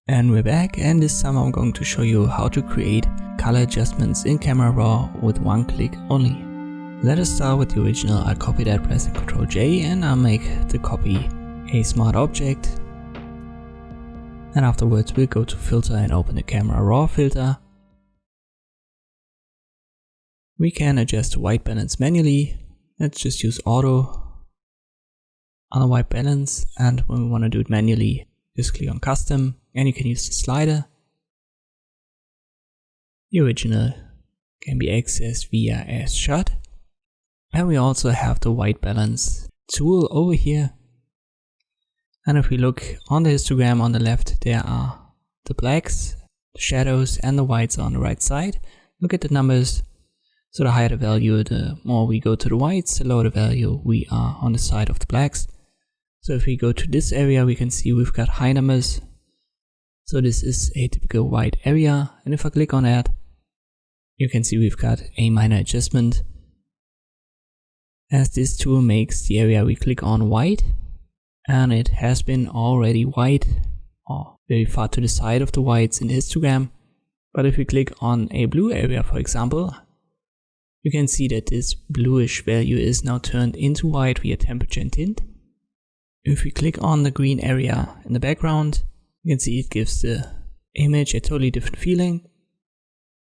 And we're back, and this time I'm going to show you how to create color adjustments in Camera Raw with one click only. Let us start with the original. I'll copy that pressing Ctrl J, and I'll make the copy a smart object. And afterwards we'll go to filter and open the Camera Raw filter. We can adjust the white balance manually. Let's just use auto on the white balance, and when we want to do it manually, just click on custom, and you can use the slider. The original can be accessed via as shot. And we also have the white balance tool over here. And if we look on the histogram on the left, there are the blacks, the shadows, and the whites on the right side. Look at the numbers. So the higher the value, the more we go to the whites, the lower the value we are on the side of the blacks. So if we go to this area, we can see we've got high numbers. So this is a typical white area. And if I click on that, you can see we've got a minor adjustment, as this tool makes the area we click on white, and it has been already white or very far to the side of the whites in the histogram. But if we click on a blue area, for example, you can see that this bluish value is now turned into white via temperature and tint. If we click on the green area in the background, you can see it gives the image a totally different feeling.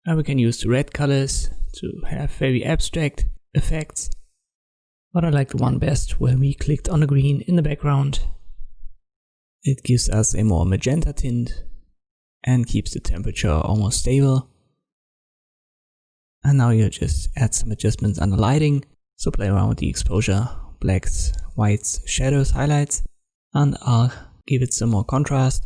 And we can use the red colors to have very abstract effects. But I like the one best where we clicked on the green in the background. It gives us a more magenta tint and keeps the temperature almost stable. And now you just add some adjustments on the lighting. So play around with the exposure, blacks, whites, shadows, highlights, and I'll give it some more contrast.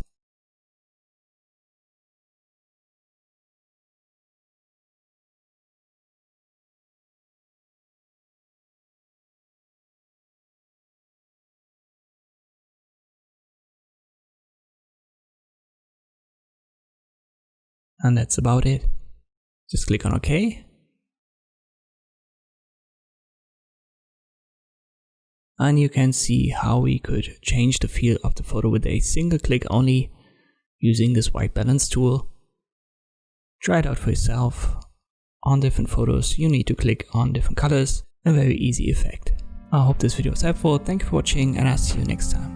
And that's about it. Just click on OK. And you can see how we could change the feel of the photo with a single click only using this white balance tool. Try it out for yourself. On different photos you need to click on different colors, a very easy effect. I hope this video was helpful. Thank you for watching, and I'll see you next time.